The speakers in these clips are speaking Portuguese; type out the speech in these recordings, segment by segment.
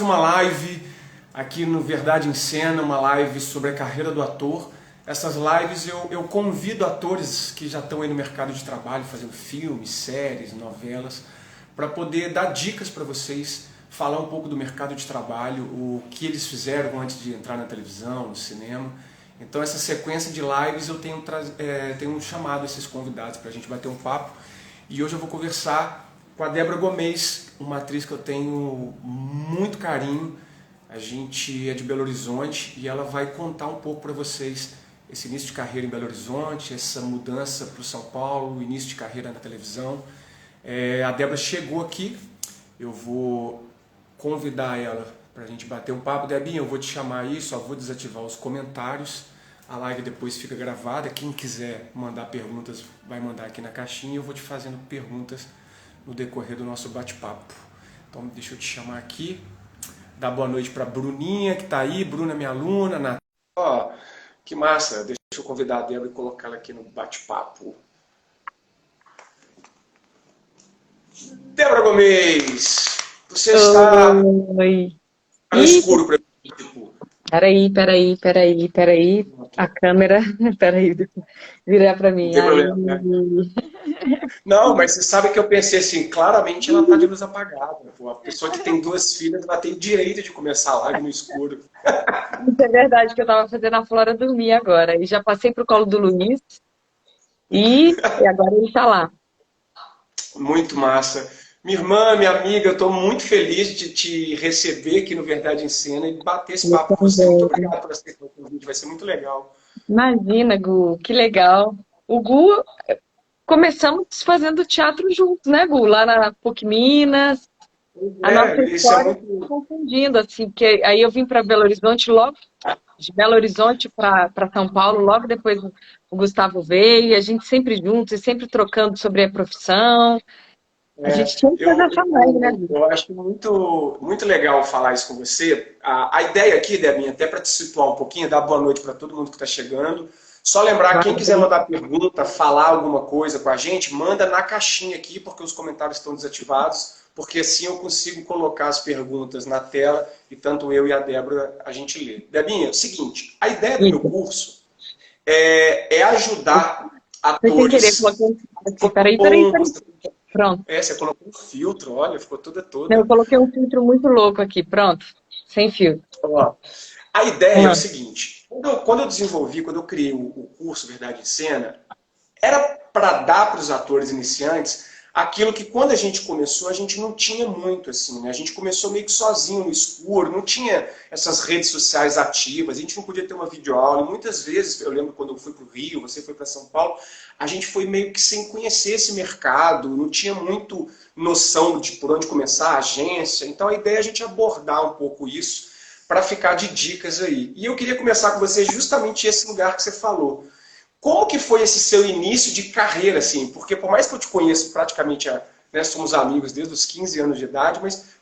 uma live aqui no Verdade em Cena, uma live sobre a carreira do ator. Essas lives eu convido atores que já estão aí no mercado de trabalho, fazendo filmes, séries, novelas, para poder dar dicas para vocês, falar um pouco do mercado de trabalho, o que eles fizeram antes de entrar na televisão, no cinema. Então essa sequência de lives eu tenho chamado esses convidados para a gente bater um papo. E hoje eu vou conversar com a Débora Gomes, uma atriz que eu tenho muito carinho. A gente é de Belo Horizonte e ela vai contar um pouco para vocês esse início de carreira em Belo Horizonte, essa mudança para o São Paulo, o início de carreira na televisão. A Débora chegou aqui, eu vou convidar ela para a gente bater um papo. Debinha, eu vou te chamar aí, só vou desativar os comentários. A live depois fica gravada. Quem quiser mandar perguntas vai mandar aqui na caixinha e eu vou te fazendo perguntas no decorrer do nosso bate-papo. Então deixa eu te chamar aqui. Dar boa noite para Bruninha que está aí. Bruna, minha aluna. Ó, que massa. Deixa eu convidar a Débora e colocar ela aqui no bate-papo. Débora Gomes, você está Oi. no escuro para mim, tipo. Peraí. A câmera, peraí, virar pra Não mim. tem Aí. problema, né? Não, mas você sabe que eu pensei assim, claramente ela tá de luz apagada. Pô. A pessoa que tem duas filhas, ela tem o direito de começar a live no escuro. Isso é verdade que eu tava fazendo a Flora dormir agora. E já passei pro colo do Luiz e agora ele tá lá. Muito massa. Minha irmã, minha amiga, eu estou muito feliz de te receber aqui no Verdade em Cena e bater esse Eu papo com você. Muito também. obrigado por aceitar o convite, vai ser muito legal. Imagina, Gu, que legal. O Gu, começamos fazendo teatro juntos, né, Gu? Lá na PUC Minas. A nossa Isso é história tá se muito. confundindo, assim, porque aí eu vim para Belo Horizonte logo, de Belo Horizonte para São Paulo, logo depois o Gustavo veio, e a gente sempre juntos e sempre trocando sobre a profissão. A gente tinha que fazer Eu, essa live, né, eu, Gu? eu acho muito legal falar isso com você. A ideia aqui, Debinha, até para te situar um pouquinho, dar boa noite para todo mundo que está chegando. Só lembrar, quem quiser Vai. mandar pergunta, falar alguma coisa com a gente, manda na caixinha aqui, porque os comentários estão desativados, porque assim eu consigo colocar as perguntas na tela e tanto eu e a Débora a gente lê. Debinha, é o seguinte, a ideia do meu Isso. curso é ajudar Foi sem querer, atores. coloquei um aqui. Ficou Peraí, peraí, bom, peraí. Pronto. você colocou um filtro, olha, ficou toda Não, eu toda. coloquei um filtro muito louco aqui, pronto. Sem fio. Ó, a ideia é o Ah, seguinte, quando eu criei o curso Verdade em Cena, era para dar para os atores iniciantes aquilo que quando a gente começou a gente não tinha muito assim, né? A gente começou meio que sozinho no escuro, não tinha essas redes sociais ativas, a gente não podia ter uma videoaula. E muitas vezes, eu lembro quando eu fui para o Rio, você foi para São Paulo, a gente foi meio que sem conhecer esse mercado, não tinha muito noção de por onde começar a agência. Então a ideia é a gente abordar um pouco isso para ficar de dicas aí. E eu queria começar com você justamente esse lugar que você falou. Como que foi esse seu início de carreira, assim? Porque por mais que eu te conheça praticamente, né, somos amigos desde os 15 anos de idade, mas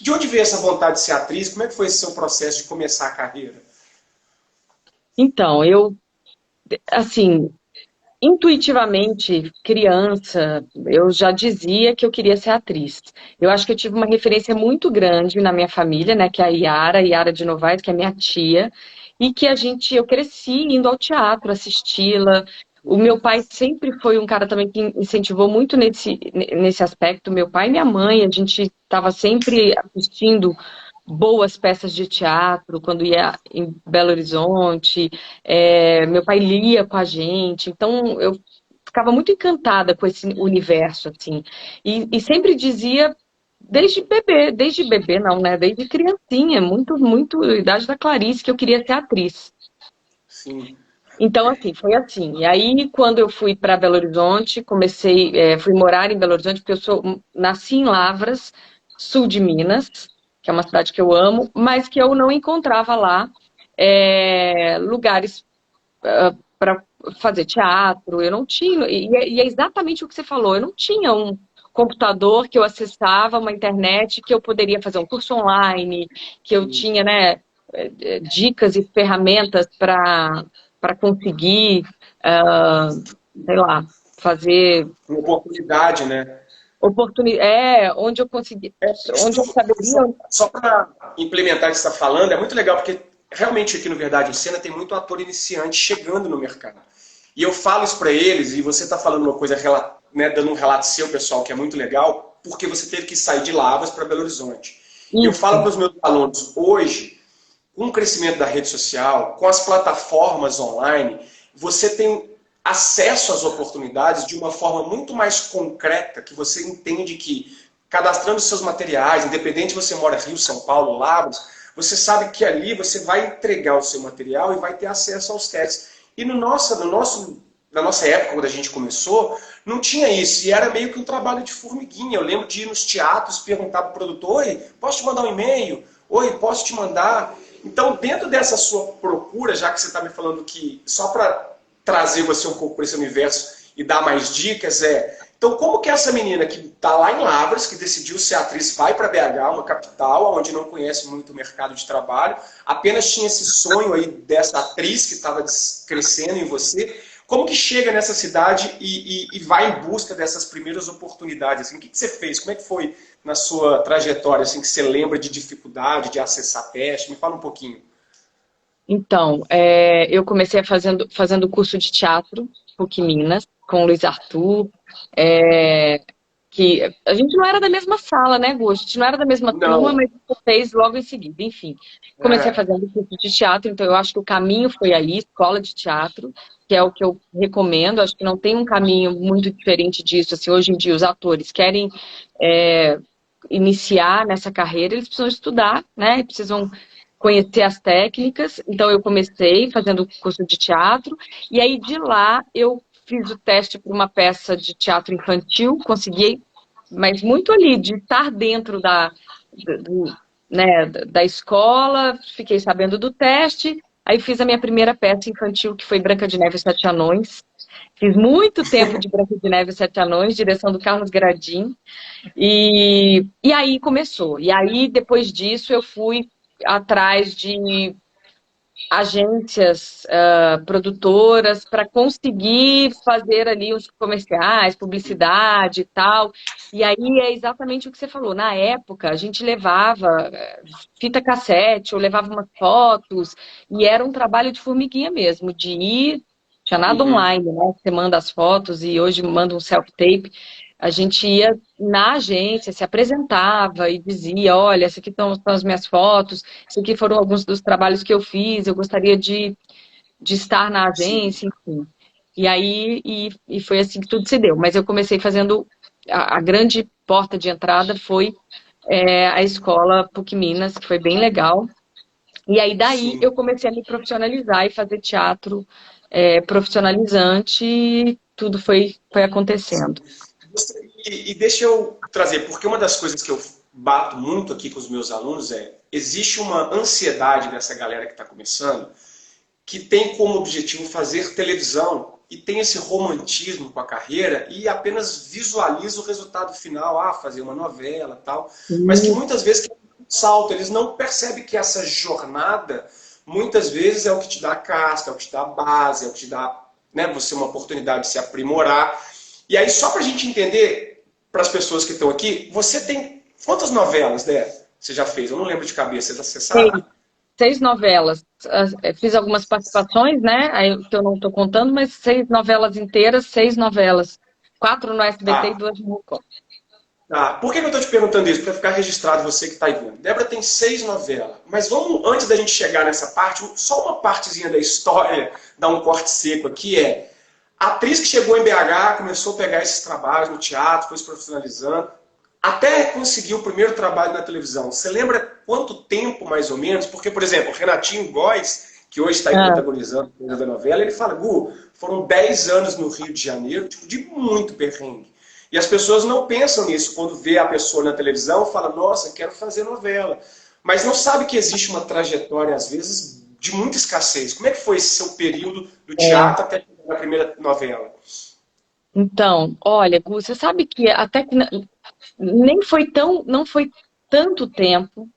de onde veio essa vontade de ser atriz? Como é que foi esse seu processo de começar a carreira? então, assim, intuitivamente, criança, eu já dizia que eu queria ser atriz. Eu acho que eu tive uma referência muito grande na minha família, né, que é a Yara de Novaes, que é minha tia, e que eu cresci indo ao teatro, assisti-la. O meu pai sempre foi um cara também que incentivou muito nesse aspecto. Meu pai e minha mãe, a gente estava sempre assistindo boas peças de teatro quando ia em Belo Horizonte. Meu pai lia com a gente, então eu ficava muito encantada com esse universo, assim. E sempre dizia, desde bebê não, né? Desde criancinha, muito, idade da Clarice, que eu queria ser atriz. Sim. Então, assim, foi assim. E aí, quando eu fui para Belo Horizonte, fui morar em Belo Horizonte, porque nasci em Lavras, sul de Minas, que é uma cidade que eu amo, mas que eu não encontrava lá lugares para fazer teatro, eu não tinha, e é exatamente o que você falou, eu não tinha um computador que eu acessava, uma internet que eu poderia fazer um curso online, que eu tinha, né, dicas e ferramentas para conseguir, sei lá, fazer Uma oportunidade, né? oportunidade, onde eu consegui, onde eu Isso, saberia. só para implementar o que você está falando, é muito legal, porque realmente aqui no Verdade em Cena tem muito ator iniciante chegando no mercado. E eu falo isso para eles, e você está falando uma coisa, né, dando um relato seu, pessoal, que é muito legal, porque você teve que sair de Lavras para Belo Horizonte. E eu falo para os meus alunos, hoje, com o crescimento da rede social, com as plataformas online, você tem acesso às oportunidades de uma forma muito mais concreta, que você entende que, cadastrando seus materiais, independente se você mora Rio, São Paulo, Lavras, você sabe que ali você vai entregar o seu material e vai ter acesso aos testes. E na nossa época, quando a gente começou, não tinha isso. E era meio que um trabalho de formiguinha. Eu lembro de ir nos teatros, perguntar para o produtor, oi, posso te mandar um e-mail? Oi, posso te mandar? Então, dentro dessa sua procura, já que você está me falando que, só para trazer você um pouco para esse universo e dar mais dicas, então como que essa menina que está lá em Lavras, que decidiu ser atriz, vai para BH, uma capital, onde não conhece muito o mercado de trabalho, apenas tinha esse sonho aí dessa atriz que estava crescendo em você, como que chega nessa cidade e vai em busca dessas primeiras oportunidades? Assim, o que você fez? Como é que foi na sua trajetória, assim, que você lembra de dificuldade, de acessar teste? Me fala um pouquinho. Então, eu comecei fazendo curso de teatro, PUC Minas, com o Luiz Arthur, que a gente não era da mesma sala, né, Gu? A gente não era da mesma turma, Não. mas fez logo em seguida. Enfim, comecei fazendo curso de teatro, então eu acho que o caminho foi aí, escola de teatro, que é o que eu recomendo. Acho que não tem um caminho muito diferente disso. Assim, hoje em dia, os atores querem iniciar nessa carreira, eles precisam estudar, né? Precisam conhecer as técnicas. Então, eu comecei fazendo curso de teatro, e aí de lá eu fiz o teste para uma peça de teatro infantil, consegui, mas muito ali, de estar dentro da escola, fiquei sabendo do teste, aí fiz a minha primeira peça infantil, que foi Branca de Neve e Sete Anões. Fiz muito tempo de Branca de Neve e Sete Anões, direção do Carlos Gradin, e aí começou. E aí, depois disso, eu fui atrás de agências produtoras para conseguir fazer ali os comerciais, publicidade e tal. E aí é exatamente o que você falou. Na época, a gente levava fita cassete, ou levava umas fotos, e era um trabalho de formiguinha mesmo, de ir, tinha nada online, né? Você manda as fotos e hoje manda um self-tape. A gente ia na agência, se apresentava e dizia, olha, essas aqui estão as minhas fotos, esses aqui foram alguns dos trabalhos que eu fiz, eu gostaria de estar na agência, enfim. E aí, e foi assim que tudo se deu. Mas eu comecei fazendo, a grande porta de entrada foi a escola PUC Minas, que foi bem legal. E aí daí eu comecei a me profissionalizar e fazer teatro profissionalizante, e tudo foi acontecendo. E deixa eu trazer, porque uma das coisas que eu bato muito aqui com os meus alunos existe uma ansiedade dessa galera que está começando, que tem como objetivo fazer televisão e tem esse romantismo com a carreira e apenas visualiza o resultado final, fazer uma novela e tal, mas que muitas vezes quer um salto, eles não percebem que essa jornada muitas vezes é o que te dá casca, é o que te dá base, é o que te dá, né, você uma oportunidade de se aprimorar. E aí, só para a gente entender, para as pessoas que estão aqui, você tem quantas novelas, né, você já fez? Eu não lembro de cabeça, você sabe? 6 novelas. Fiz algumas participações, né? Aí, que eu não estou contando, mas 6 novelas inteiras, 6 novelas. 4 no SBT e 2 no Record. Por que eu estou te perguntando isso? Para ficar registrado você que está aí vendo. Débora tem 6 novelas. Mas vamos, antes da gente chegar nessa parte, só uma partezinha da história, dar um corte seco aqui, a atriz que chegou em BH, começou a pegar esses trabalhos no teatro, foi se profissionalizando, até conseguir o primeiro trabalho na televisão. Você lembra quanto tempo, mais ou menos? Porque, por exemplo, Renatinho Góes, que hoje está aí protagonizando a novela, ele fala, Gu, foram 10 anos no Rio de Janeiro, tipo, de muito perrengue. E as pessoas não pensam nisso quando vê a pessoa na televisão e fala, nossa, quero fazer novela. Mas não sabe que existe uma trajetória, às vezes, de muita escassez. Como é que foi esse seu período do teatro até a primeira novela? Então, olha, Gu, você sabe que até que não foi tanto tempo.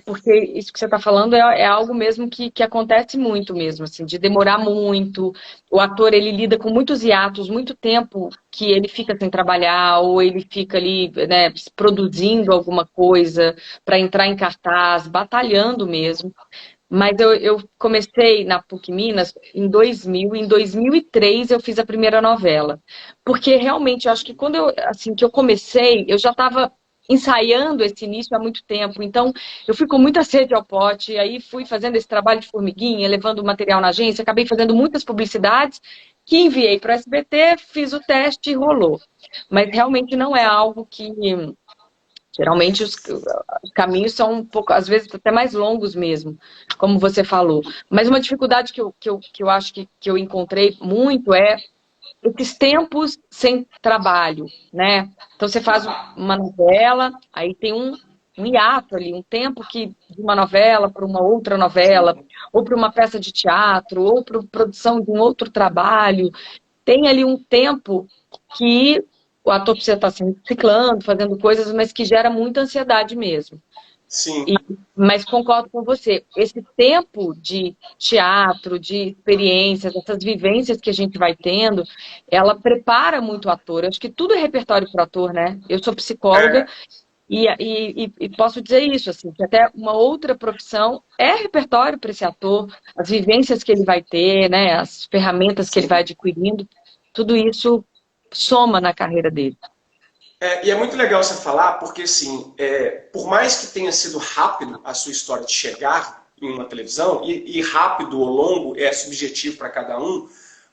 Porque isso que você está falando é algo mesmo que acontece muito mesmo, assim, de demorar muito. O ator, ele lida com muitos hiatos, muito tempo que ele fica sem trabalhar, ou ele fica ali, né, produzindo alguma coisa para entrar em cartaz, batalhando mesmo. Mas eu comecei na PUC Minas em 2000, em 2003 eu fiz a primeira novela. Porque realmente, eu acho que quando assim, que eu comecei, eu já estava ensaiando esse início há muito tempo. Então, eu fui com muita sede ao pote, aí fui fazendo esse trabalho de formiguinha, levando material na agência, acabei fazendo muitas publicidades, que enviei para o SBT, fiz o teste e rolou. Mas realmente não é algo que... Geralmente os caminhos são um pouco, às vezes, até mais longos mesmo, como você falou. Mas uma dificuldade que eu acho que eu encontrei muito é esses tempos sem trabalho, né? Então você faz uma novela, aí tem um hiato ali, um tempo que de uma novela para uma outra novela, ou para uma peça de teatro, ou para produção de um outro trabalho. Tem ali um tempo que o ator precisa estar se reciclando, fazendo coisas, mas que gera muita ansiedade mesmo. Sim. E, mas concordo com você, esse tempo de teatro, de experiências, essas vivências que a gente vai tendo, ela prepara muito o ator. Eu acho que tudo é repertório para o ator, né? Eu sou psicóloga É, e posso dizer isso, assim, que até uma outra profissão é repertório para esse ator, as vivências que ele vai ter, né? As ferramentas que ele vai sim. adquirindo, tudo isso soma na carreira dele. E é muito legal você falar, porque assim, por mais que tenha sido rápido a sua história de chegar em uma televisão, e rápido ou longo é subjetivo para cada um,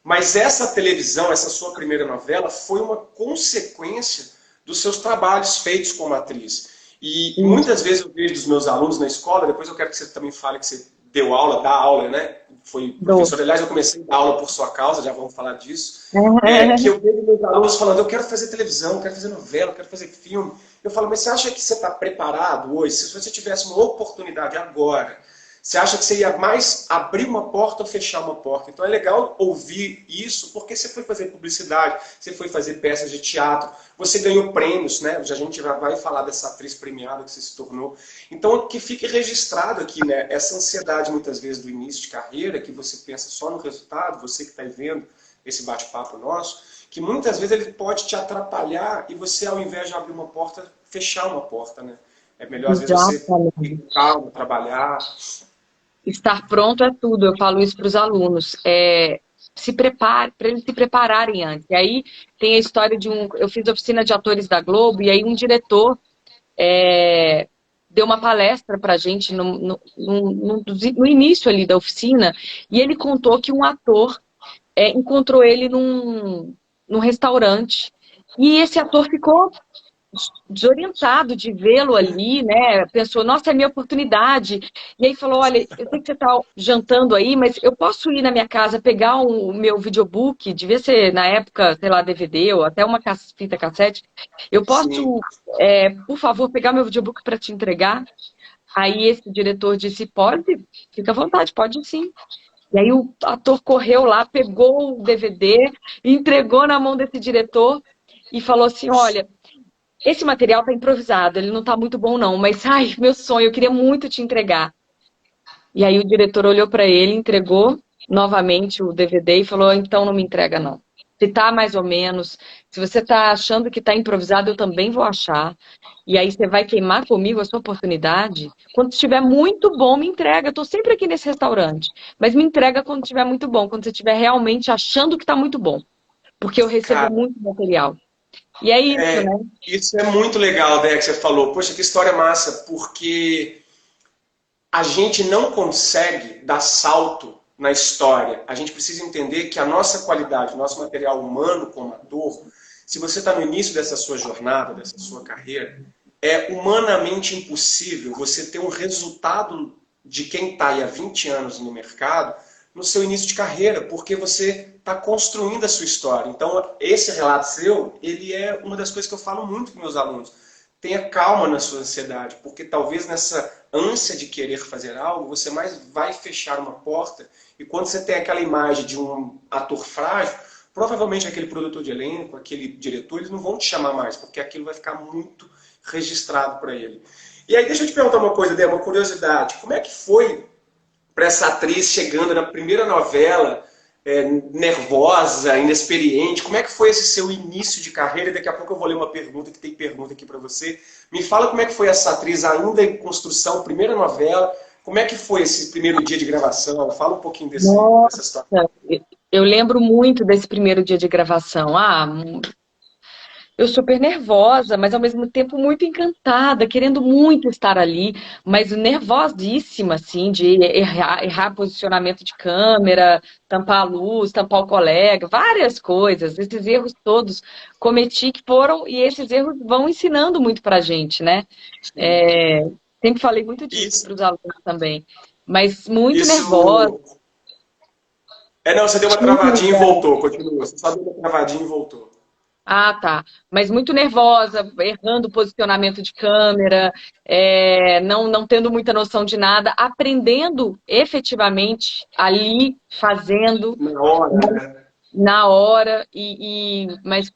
mas essa televisão, essa sua primeira novela, foi uma consequência dos seus trabalhos feitos como atriz. E muitas vezes eu vejo dos meus alunos na escola, depois eu quero que você também fale que você deu aula, dá aula, né? Foi Do... professor. Aliás, eu comecei a dar aula por sua causa, já vamos falar disso. Que eu vejo meus alunos falando, eu quero fazer televisão, quero fazer novela, quero fazer filme. Eu falo, mas você acha que você está preparado hoje? Se você tivesse uma oportunidade agora, você acha que você ia mais abrir uma porta ou fechar uma porta? Então é legal ouvir isso, porque você foi fazer publicidade, você foi fazer peças de teatro, você ganhou prêmios, né? Já a gente vai falar dessa atriz premiada que você se tornou. Então que fique registrado aqui, né? Essa ansiedade muitas vezes do início de carreira, que você pensa só no resultado, você que está vendo esse bate-papo nosso, que muitas vezes ele pode te atrapalhar e você, ao invés de abrir uma porta, fechar uma porta, né? É melhor, às vezes, você ir com Exatamente. calma, trabalhar. Estar pronto é tudo, eu falo isso para os alunos. Se prepare, para eles se prepararem antes. E aí tem a história de um. Eu fiz oficina de atores da Globo, e aí um diretor deu uma palestra para a gente no início ali da oficina, e ele contou que um ator encontrou ele num restaurante. E esse ator ficou desorientado de vê-lo ali, né? Pensou, nossa, é minha oportunidade. E aí falou, olha, eu sei que você está jantando aí, mas eu posso ir na minha casa pegar o meu videobook, devia ser na época, sei lá, DVD ou até uma fita cassete. Eu Sim. posso, por favor, pegar meu videobook para te entregar? Aí esse diretor disse, pode, fica à vontade, pode sim. E aí o ator correu lá, pegou o DVD, entregou na mão desse diretor e falou assim, olha, esse material tá improvisado, ele não tá muito bom não, mas ai, meu sonho, eu queria muito te entregar. E aí o diretor olhou para ele, entregou novamente o DVD e falou, então não me entrega não. Se tá mais ou menos, se você tá achando que tá improvisado, eu também vou achar. E aí você vai queimar comigo a sua oportunidade. Quando estiver muito bom, me entrega. Eu tô sempre aqui nesse restaurante, mas me entrega quando estiver muito bom, quando você estiver realmente achando que tá muito bom, porque eu recebo Cara, muito material. E é isso, né? isso é muito legal, Dé, que você falou. Poxa, que história massa, porque a gente não consegue dar salto na história. A gente precisa entender que a nossa qualidade, o nosso material humano como ator, se você está no início dessa sua jornada, dessa sua carreira, é humanamente impossível você ter um resultado de quem está há 20 anos no mercado no seu início de carreira, porque você está construindo a sua história. Então, esse relato seu, ele é uma das coisas que eu falo muito com meus alunos. Tenha calma na sua ansiedade, porque talvez nessa ânsia de querer fazer algo, você mais vai fechar uma porta, e quando você tem aquela imagem de um ator frágil, provavelmente aquele produtor de elenco, aquele diretor, eles não vão te chamar mais, porque aquilo vai ficar muito registrado para ele. E aí, deixa eu te perguntar uma coisa, Débora, uma curiosidade. Como é que foi para essa atriz chegando na primeira novela, nervosa, inexperiente? Como é que foi esse seu início de carreira? Daqui a pouco eu vou ler uma pergunta, que tem pergunta aqui para você. Me fala como é que foi essa atriz ainda em construção, primeira novela. Como é que foi esse primeiro dia de gravação? Fala um pouquinho dessa Nossa, situação. eu lembro muito desse primeiro dia de gravação. Eu super nervosa, mas ao mesmo tempo muito encantada, querendo muito estar ali, mas nervosíssima, assim, de errar posicionamento de câmera, tampar a luz, tampar o colega, várias coisas. Esses erros todos cometi que foram, e esses erros vão ensinando muito pra gente, né? É, sempre falei muito disso Isso, para os alunos também, mas muito nervosa. isso. Não, você deu uma travadinha e voltou. Continua. Você só deu uma travadinha e voltou. Ah, tá. Mas muito nervosa, errando o posicionamento de câmera, não tendo muita noção de nada, aprendendo efetivamente ali, fazendo Na hora, né? na hora, mas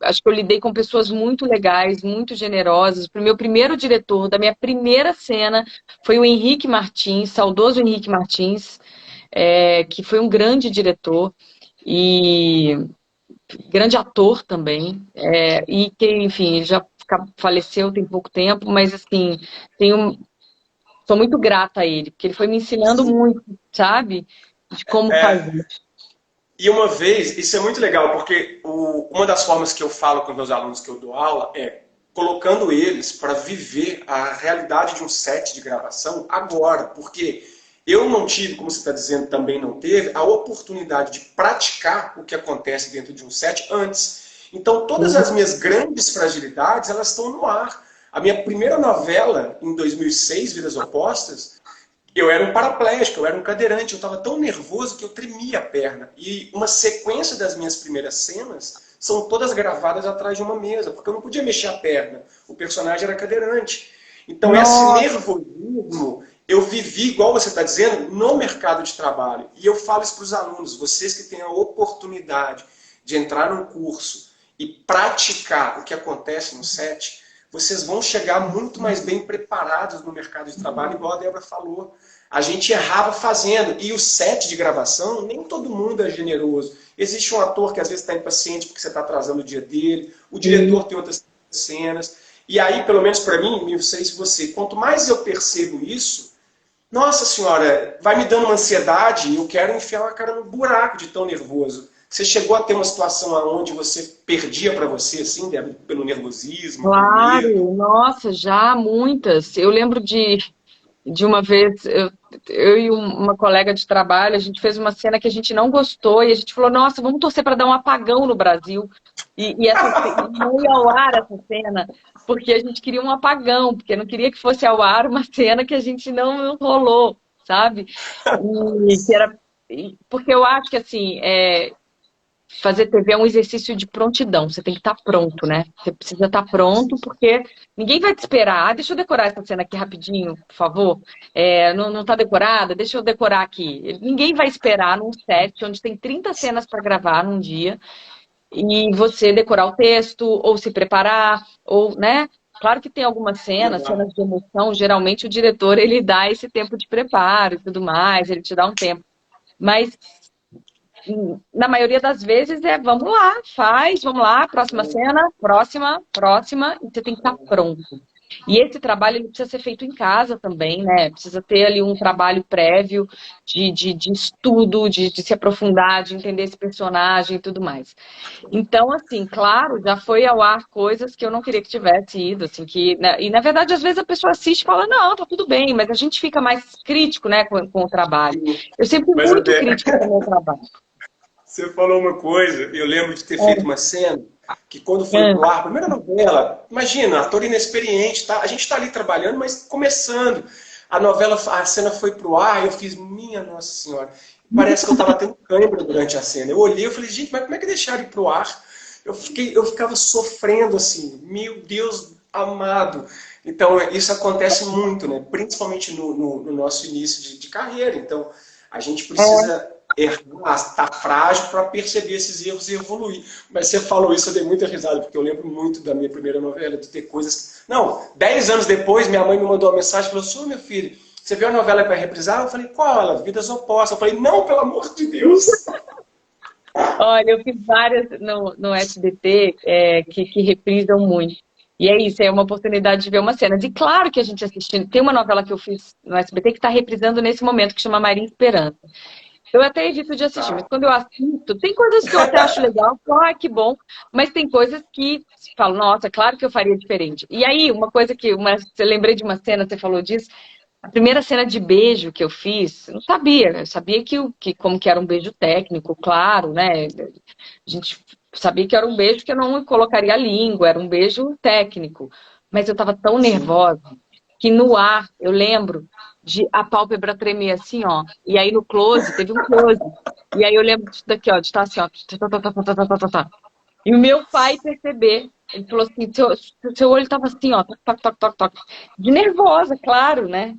acho que eu lidei com pessoas muito legais, muito generosas. O meu primeiro diretor da minha primeira cena foi o Henrique Martins, saudoso Henrique Martins, que foi um grande diretor. E grande ator também, e que, enfim, ele já faleceu tem pouco tempo, mas assim, sou muito grata a ele, porque ele foi me ensinando muito, sabe? De como É, fazer. e uma vez, isso é muito legal, porque uma das formas que eu falo com os meus alunos que eu dou aula é colocando eles para viver a realidade de um set de gravação agora, porque eu não tive, como você está dizendo, também não teve, a oportunidade de praticar o que acontece dentro de um set antes. Então, todas as minhas grandes fragilidades, elas estão no ar. A minha primeira novela, em 2006, Vidas Opostas, eu era um paraplégico, eu era um cadeirante, eu estava tão nervoso que eu tremia a perna. E uma sequência das minhas primeiras cenas são todas gravadas atrás de uma mesa, porque eu não podia mexer a perna. O personagem era cadeirante. Então, esse Nossa, nervosismo eu vivi, igual você está dizendo, no mercado de trabalho. E eu falo isso para os alunos, vocês que têm a oportunidade de entrar num curso e praticar o que acontece no set, vocês vão chegar muito mais bem preparados no mercado de trabalho, igual a Débora falou. A gente errava fazendo. E o set de gravação, nem todo mundo é generoso. Existe um ator que às vezes está impaciente porque você está atrasando o dia dele, o diretor tem outras cenas. E aí, pelo menos para mim, não sei se você, quanto mais eu percebo isso, nossa senhora, vai me dando uma ansiedade e eu quero enfiar a cara no buraco de tão nervoso. Você chegou a ter uma situação onde você perdia para você, assim, Débora, pelo nervosismo, pelo medo? claro, nossa, já muitas. Eu lembro de uma vez, eu e uma colega de trabalho, a gente fez uma cena que a gente não gostou e a gente falou, nossa, vamos torcer para dar um apagão no Brasil. E não ia ao ar essa cena, porque a gente queria um apagão, porque não queria que fosse ao ar uma cena que a gente não rolou, sabe? Porque eu acho que assim, fazer TV é um exercício de prontidão. Você tem que estar pronto, né? Você precisa estar pronto, porque ninguém vai te esperar. Ah, deixa eu decorar essa cena aqui rapidinho, por favor. Não está decorada? Deixa eu decorar aqui. Ninguém vai esperar num set onde tem 30 cenas para gravar num dia e você decorar o texto, ou se preparar, ou, né? Claro que tem algumas cenas de emoção, geralmente o diretor ele dá esse tempo de preparo e tudo mais, ele te dá um tempo. Mas na maioria das vezes vamos lá, faz, vamos lá, próxima cena, próxima, e você tem que estar pronto. E esse trabalho ele precisa ser feito em casa também, né? Precisa ter ali um trabalho prévio de estudo, de se aprofundar, de entender esse personagem e tudo mais. Então, assim, claro, já foi ao ar coisas que eu não queria que tivesse ido, assim, né? E na verdade, às vezes a pessoa assiste e fala, não, tá tudo bem, mas a gente fica mais crítico, né, com o trabalho. Eu sempre fui Mas muito até crítica com o meu trabalho. você falou uma coisa, eu lembro de ter feito É, uma cena que quando foi é, pro ar, primeira novela, imagina, ator inexperiente, tá? A gente tá ali trabalhando, mas começando. A novela, a cena foi pro ar, eu fiz, minha Nossa Senhora, parece que eu tava tendo câimbra durante a cena. Eu olhei e falei, gente, mas como é que deixaram ir pro ar? Eu ficava sofrendo assim, meu Deus amado. Então, isso acontece muito, né? Principalmente no nosso início de carreira. Então, a gente é. precisa errar, estar frágil para perceber esses erros e evoluir. Mas você falou isso, eu dei muita risada, porque eu lembro muito da minha primeira novela, de ter coisas. Não, 10 anos depois, minha mãe me mandou uma mensagem e falou, "Sô, meu filho, você viu a novela para reprisar?" Eu falei, qual ela? Vidas Opostas. Eu falei, não, pelo amor de Deus. Olha, eu fiz várias no SBT que reprisam muito. E é isso, é uma oportunidade de ver uma cena. E claro que a gente assistindo. Tem uma novela que eu fiz no SBT que está reprisando nesse momento, que chama Maria Esperança. Eu até evito de assistir, mas Tá. quando eu assisto, tem coisas que eu até acho legal, que bom, mas tem coisas que falo, nossa, claro que eu faria diferente. E aí, uma coisa que, você lembrei de uma cena, você falou disso, a primeira cena de beijo que eu fiz, eu não sabia, eu sabia que como que era um beijo técnico, claro, né? A gente sabia que era um beijo que eu não colocaria a língua, era um beijo técnico. Mas eu estava tão Sim. nervosa que no ar, eu lembro de a pálpebra tremer assim, ó. E aí no close, teve um close. E aí eu lembro disso daqui, ó, de estar assim, ó. E o meu pai perceber. Ele falou assim, seu olho tava assim, ó, toc, toc, toc, toc. De nervosa, claro, né?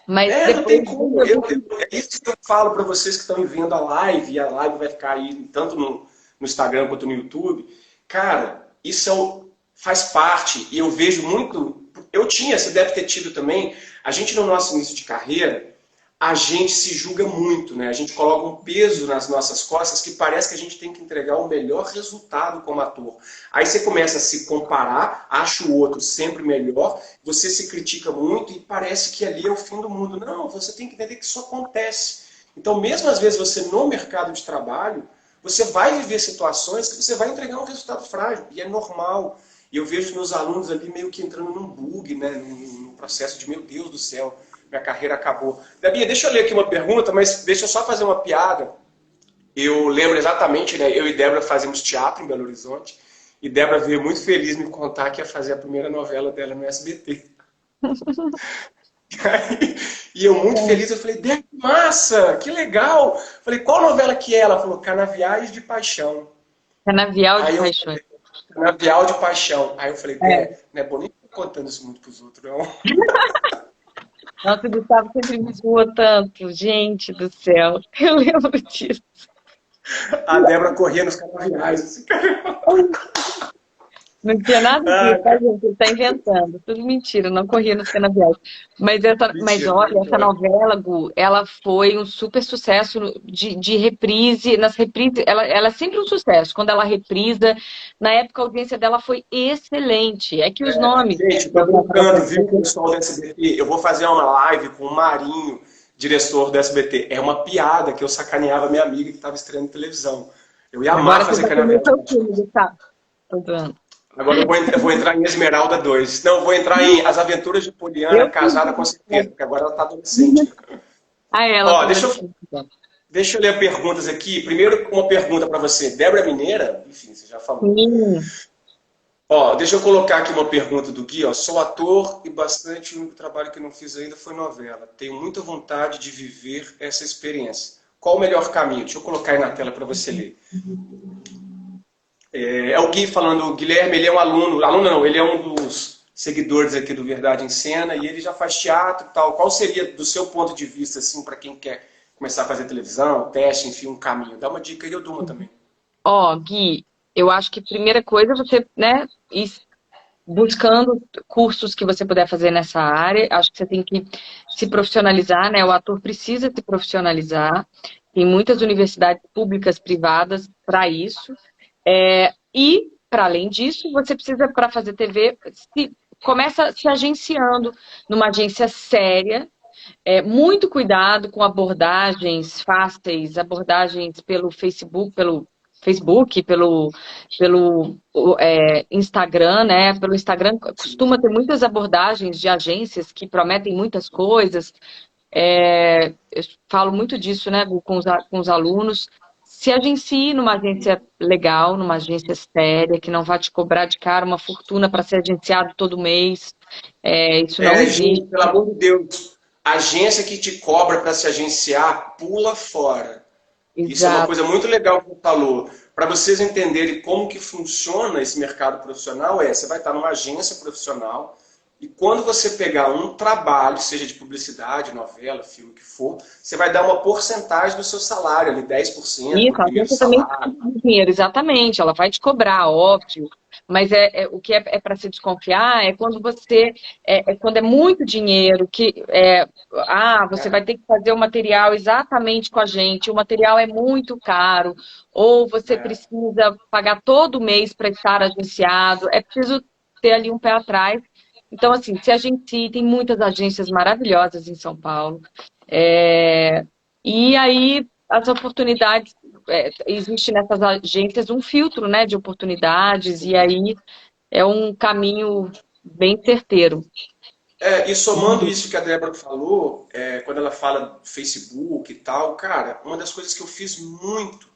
Mas Não tem depois como. É isso que eu falo para vocês que estão vendo a live, e a live vai ficar aí tanto no Instagram quanto no YouTube. Cara, isso faz parte, e eu vejo muito. Eu tinha, você deve ter tido também. A gente, no nosso início de carreira, a gente se julga muito, né? A gente coloca um peso nas nossas costas que parece que a gente tem que entregar o melhor resultado como ator. Aí você começa a se comparar, acha o outro sempre melhor, você se critica muito e parece que ali é o fim do mundo. Não, você tem que entender que isso acontece. Então, mesmo às vezes você no mercado de trabalho, você vai viver situações que você vai entregar um resultado frágil, e é normal. E eu vejo meus alunos ali meio que entrando num bug, né? Num processo de, meu Deus do céu, minha carreira acabou. Debinha, deixa eu ler aqui uma pergunta, mas deixa eu só fazer uma piada. Eu lembro exatamente, né? Eu e Débora fazemos teatro em Belo Horizonte, e Débora veio muito feliz me contar que ia fazer a primeira novela dela no SBT. E eu muito feliz, eu falei, Débora, massa, que legal. Falei, qual novela que é? Ela falou, Canaviais de Paixão. Canavial de Aí eu paixões. falei, Canavial de Paixão. Aí eu falei, É. Dé, não é bonito contando isso muito pros outros, não. Nossa, o Gustavo sempre me zoa tanto. Gente do céu. Eu lembro disso. A Débora corria nos canaviais, assim, cara. Não tinha nada disso, tá, Ah, gente? Ele tá inventando. Tudo mentira, não corria nos canaviais. Mas mentira, olha, essa mentira. novela, Gu, ela foi um super sucesso de reprise. Nas reprises, ela é sempre um sucesso. Quando ela reprisa, na época a audiência dela foi excelente. É que os nomes Gente, eu tô das novelas brincando, viu, antigas. pessoal do SBT? Eu vou fazer uma live com o Marinho, diretor do SBT. É uma piada que eu sacaneava minha amiga que estava estreando televisão. Eu ia amar Agora você fazer vai comer canavial de seu Paixão. filho, Gustavo. Tô zoando. Agora eu vou entrar em Esmeralda 2. Não, eu vou entrar em As Aventuras de Poliana, Eu casada com fiz. certeza, porque agora ela tá adolescente. Ah, ela Ó, tá adolescente. deixa eu ler perguntas aqui. Primeiro, uma pergunta para você. Débora é mineira? Enfim, você já falou. Sim. Ó, deixa eu colocar aqui uma pergunta do Gui. Ó. Sou ator e bastante, o único trabalho que não fiz ainda foi novela. Tenho muita vontade de viver essa experiência. Qual o melhor caminho? Deixa eu colocar aí na tela para você ler. É o Gui falando, o Guilherme, ele é um aluno não, ele é um dos seguidores aqui do Verdade em Cena e ele já faz teatro e tal. Qual seria, do seu ponto de vista, assim, para quem quer começar a fazer televisão, teste, enfim, um caminho? Dá uma dica e eu dou uma também. Ó, Gui, eu acho que a primeira coisa é você, né, ir buscando cursos que você puder fazer nessa área. Acho que você tem que se profissionalizar, né? O ator precisa se profissionalizar. Tem muitas universidades públicas, privadas para isso. E, para além disso, você precisa, para fazer TV, começa se agenciando numa agência séria. Muito cuidado com abordagens fáceis, abordagens pelo Instagram, né? Pelo Instagram costuma ter muitas abordagens de agências que prometem muitas coisas. Eu falo muito disso, né, Gu, com os alunos. Se agencie numa agência legal, numa agência séria, que não vai te cobrar de cara uma fortuna para ser agenciado todo mês. Isso não Gente, existe. pelo amor de Deus, agência que te cobra para se agenciar, pula fora. Isso é uma Exato. coisa muito legal que você falou. Para vocês entenderem como que funciona esse mercado profissional, você vai estar numa agência profissional e quando você pegar um trabalho, seja de publicidade, novela, filme, o que for, você vai dar uma porcentagem do seu salário, ali 10% Isso, no a primeiro agência também salário. precisa de dinheiro, exatamente. Ela vai te cobrar, óbvio. Mas o que é para se desconfiar é quando quando é muito dinheiro, você vai ter que fazer o material exatamente com a gente, o material é muito caro, ou você É, precisa pagar todo mês para estar agenciado, é preciso ter ali um pé atrás. Então, assim, se agencie, tem muitas agências maravilhosas em São Paulo. E aí as oportunidades, existe nessas agências um filtro, né, de oportunidades, e sim. aí é um caminho bem certeiro. E somando isso que a Débora falou, quando ela fala do Facebook e tal, cara, uma das coisas que eu fiz muito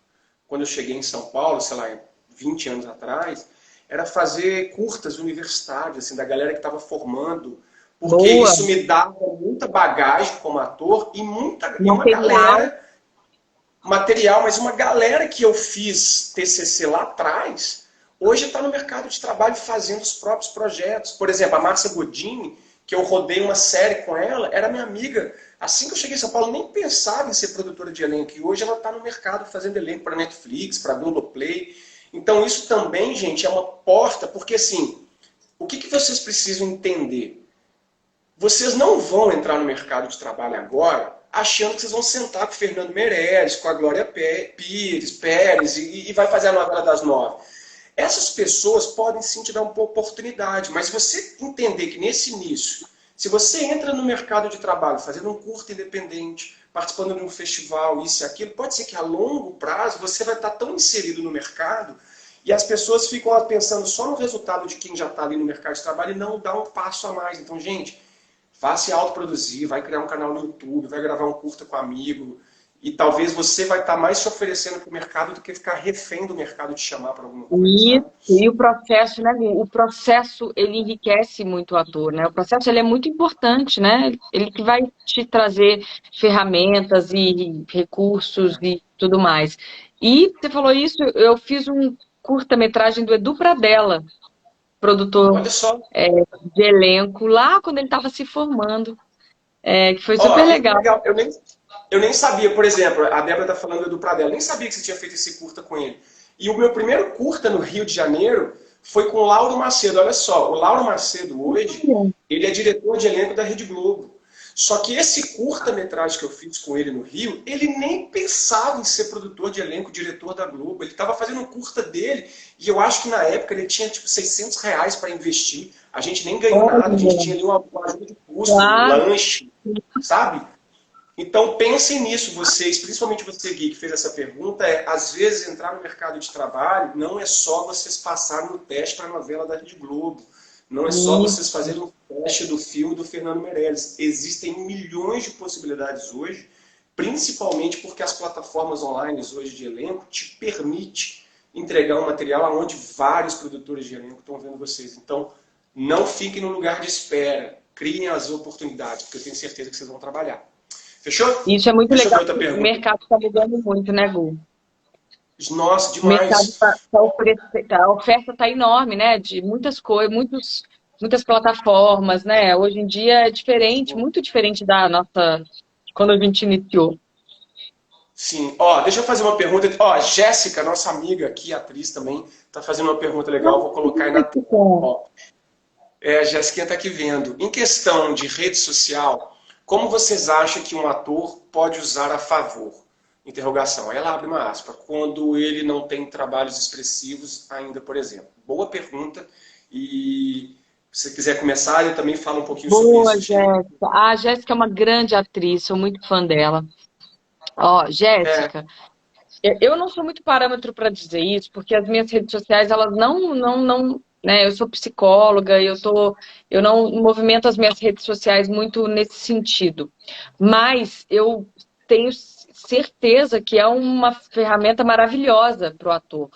quando eu cheguei em São Paulo, sei lá, 20 anos atrás, era fazer curtas universitárias, assim, da galera que estava formando, porque Boa, isso me dava muita bagagem como ator e uma material, galera, material, mas uma galera que eu fiz TCC lá atrás, hoje está no mercado de trabalho fazendo os próprios projetos. Por exemplo, a Márcia Godini, que eu rodei uma série com ela, era minha amiga. Assim que eu cheguei em São Paulo, nem pensava em ser produtora de elenco. E hoje ela está no mercado fazendo elenco para Netflix, para Globoplay. Então isso também, gente, é uma porta, porque assim, o que vocês precisam entender? Vocês não vão entrar no mercado de trabalho agora achando que vocês vão sentar com o Fernando Meirelles, com a Glória Pérez e vai fazer a novela das 9. Essas pessoas podem sim te dar uma oportunidade, mas se você entender que nesse início, se você entra no mercado de trabalho fazendo um curto independente, participando de um festival, isso e aquilo, pode ser que a longo prazo você vai estar tão inserido no mercado e as pessoas ficam pensando só no resultado de quem já está ali no mercado de trabalho e não dá um passo a mais. Então, gente, vá se autoproduzir, vai criar um canal no YouTube, vai gravar um curta com um amigo, e talvez você vai estar mais se oferecendo para o mercado do que ficar refém do mercado te chamar para alguma coisa, e, sabe? e o processo, né, Gu? O processo, ele enriquece muito o ator, né? O processo, ele é muito importante, né? Ele que vai te trazer ferramentas e recursos É. e tudo mais. E você falou isso, eu fiz um curta-metragem do Edu Pradella, produtor Olha só, de elenco, lá quando ele estava se formando, que foi super ó, e que legal. legal, eu nem sabia, por exemplo, a Débora está falando do Pradella, nem sabia que você tinha feito esse curta com ele. E o meu primeiro curta no Rio de Janeiro foi com o Lauro Macedo. Olha só, o Lauro Macedo hoje, ele é diretor de elenco da Rede Globo. Só que esse curta-metragem que eu fiz com ele no Rio, ele nem pensava em ser produtor de elenco, diretor da Globo. Ele estava fazendo um curta dele e eu acho que na época ele tinha tipo R$ 600 para investir. A gente nem ganhou nada, a gente Olha, tinha ali uma ajuda de custo, um claro, lanche, sabe? Então pensem nisso, vocês, principalmente você, Gui, que fez essa pergunta, às vezes entrar no mercado de trabalho não é só vocês passarem no teste para a novela da Rede Globo. Não é só vocês fazerem um teste do filme do Fernando Meirelles. Existem milhões de possibilidades hoje, principalmente porque as plataformas online hoje de elenco te permitem entregar um material onde vários produtores de elenco estão vendo vocês. Então, não fiquem no lugar de espera. Criem as oportunidades, porque eu tenho certeza que vocês vão trabalhar. Fechou? isso é muito Deixa eu ver legal, outra porque o pergunta. mercado está mudando muito, né, Gu? Nossa, O mercado demais. a oferta está enorme, né? De muitas coisas, muitas plataformas, né? Hoje em dia é diferente, muito diferente da nossa, quando a gente iniciou. Sim. Ó, deixa eu fazer uma pergunta. Ó, a Jéssica, nossa amiga aqui, atriz também, está fazendo uma pergunta legal, vou colocar aí na tela. Ó, a Jéssica está aqui vendo. Em questão de rede social, como vocês acham que um ator pode usar a favor? Interrogação. Aí ela abre uma aspa. Quando ele não tem trabalhos expressivos ainda, por exemplo. Boa pergunta. E se você quiser começar, eu também falo um pouquinho sobre Boa, isso. Jéssica. A Jéssica é uma grande atriz, sou muito fã dela. Ó, É, Jéssica, eu não sou muito parâmetro para dizer isso, porque as minhas redes sociais, elas não, né? Eu sou psicóloga, eu não movimento as minhas redes sociais muito nesse sentido. Mas eu tenho certeza que é uma ferramenta maravilhosa para o ator.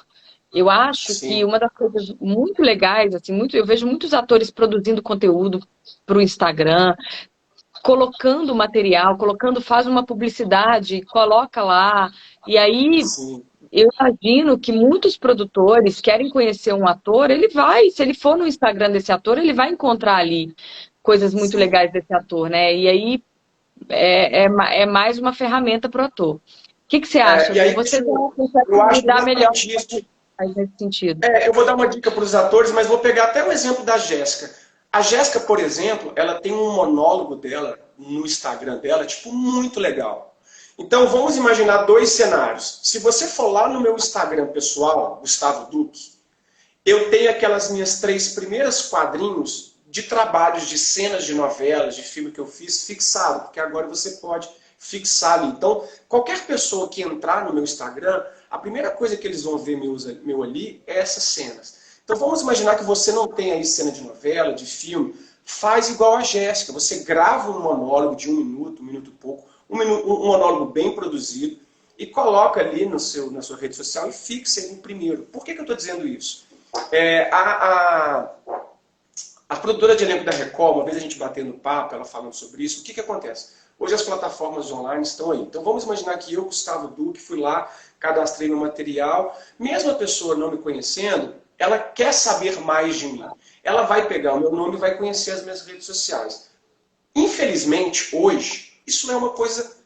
Eu acho que sim. uma das coisas muito legais, assim, eu vejo muitos atores produzindo conteúdo para o Instagram, colocando material, faz uma publicidade, coloca lá, e aí Sim. eu imagino que muitos produtores querem conhecer um ator, ele vai, se ele for no Instagram desse ator, ele vai encontrar ali coisas muito Sim. legais desse ator, né? E aí é mais uma ferramenta para o ator. O que você acha, E Gu? aí, Você já consegue eu acho lidar melhor com importantíssimo. isso? faz nesse sentido. Eu vou dar uma dica para os atores, mas vou pegar até o exemplo da Jéssica. A Jéssica, por exemplo, ela tem um monólogo dela no Instagram dela, tipo, muito legal. Então vamos imaginar dois cenários. Se você for lá no meu Instagram pessoal, Gustavo Duque, eu tenho aquelas minhas 3 primeiras quadrinhos de trabalhos de cenas de novelas, de filme que eu fiz, fixado, porque agora você pode fixar ali. Então, qualquer pessoa que entrar no meu Instagram, a primeira coisa que eles vão ver meu ali é essas cenas. Então vamos imaginar que você não tem aí cena de novela, de filme, faz igual a Jéssica, você grava um monólogo de 1 minuto e pouco, um monólogo bem produzido, e coloca ali na sua rede social e fixa ele primeiro. Por que eu estou dizendo isso? A produtora de elenco da Record, uma vez a gente batendo papo, ela falando sobre isso, o que acontece? Hoje as plataformas online estão aí. Então vamos imaginar que eu, Gustavo Duque, fui lá, cadastrei meu material. Mesmo a pessoa não me conhecendo, ela quer saber mais de mim. Ela vai pegar o meu nome e vai conhecer as minhas redes sociais. Infelizmente, hoje, isso não é uma coisa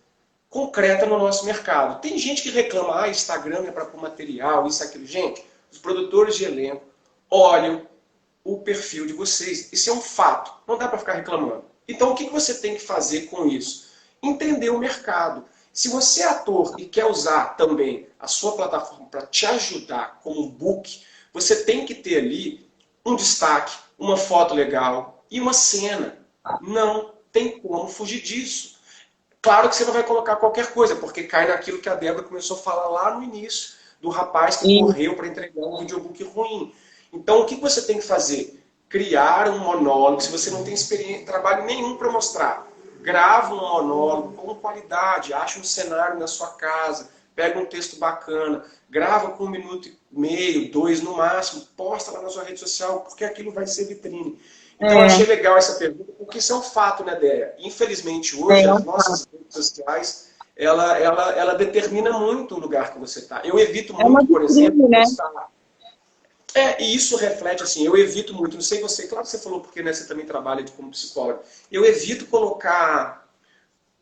concreta no nosso mercado. Tem gente que reclama, Instagram é para pôr material, isso, aquilo. Gente, os produtores de elenco olham o perfil de vocês. Isso é um fato. Não dá para ficar reclamando. Então, o que você tem que fazer com isso? Entender o mercado. Se você é ator e quer usar também a sua plataforma para te ajudar como um book, você tem que ter ali um destaque, uma foto legal e uma cena. Não tem como fugir disso. Claro que você não vai colocar qualquer coisa, porque cai naquilo que a Débora começou a falar lá no início, do rapaz que correu para entregar um videobook ruim. Então, o que você tem que fazer? Criar um monólogo. Se você não tem experiência, trabalho nenhum para mostrar, grava um monólogo com qualidade, acha um cenário na sua casa, pega um texto bacana, grava com 1,5 minutos, 2 no máximo, posta lá na sua rede social, porque aquilo vai ser vitrine. Então, eu achei legal essa pergunta, porque isso é um fato, né, Déia? Infelizmente, hoje, as nossas redes sociais, ela determina muito o lugar que você está. Eu evito muito, por exemplo, postar... e isso reflete, assim, eu evito muito, não sei você, claro que você falou porque né, você também trabalha como psicólogo, eu evito colocar,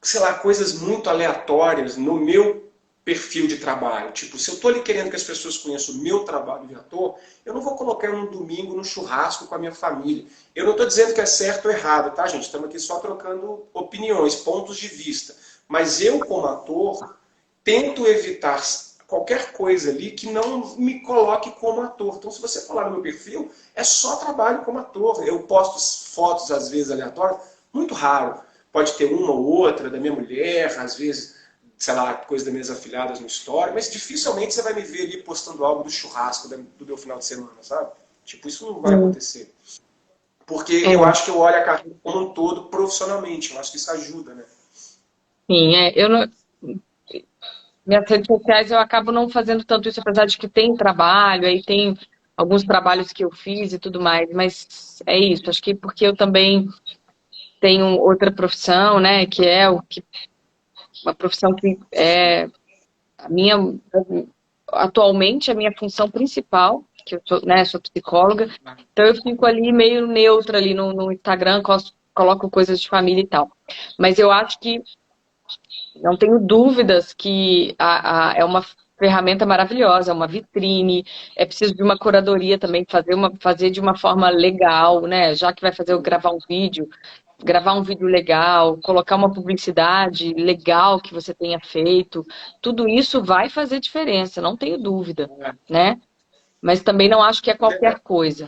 sei lá, coisas muito aleatórias no meu perfil de trabalho. Tipo, se eu estou ali querendo que as pessoas conheçam o meu trabalho de ator, eu não vou colocar um domingo no churrasco com a minha família. Eu não estou dizendo que é certo ou errado, tá, gente? Estamos aqui só trocando opiniões, pontos de vista. Mas eu, como ator, tento evitar qualquer coisa ali que não me coloque como ator. Então, se você falar no meu perfil, é só trabalho como ator. Eu posto fotos, às vezes, aleatórias, muito raro. Pode ter uma ou outra da minha mulher, às vezes, sei lá, coisa das minhas afilhadas no story, mas dificilmente você vai me ver ali postando algo do churrasco do meu final de semana, sabe? Tipo, isso não vai acontecer. Porque eu acho que eu olho a carreira como um todo profissionalmente. Eu acho que isso ajuda, né? Sim, eu não... Minhas redes sociais eu acabo não fazendo tanto isso, apesar de que tem trabalho, aí tem alguns trabalhos que eu fiz e tudo mais, mas é isso, acho que porque eu também tenho outra profissão, né, que é uma profissão que é a minha, atualmente a minha função principal, que eu sou, né, sou psicóloga, então eu fico ali meio neutra ali no Instagram, coloco coisas de família e tal. Mas eu acho que não tenho dúvidas que é uma ferramenta maravilhosa, é uma vitrine, é preciso de uma curadoria também, fazer de uma forma legal, né? Já que vai gravar um vídeo legal, colocar uma publicidade legal que você tenha feito, tudo isso vai fazer diferença, não tenho dúvida, né? Mas também não acho que é qualquer coisa.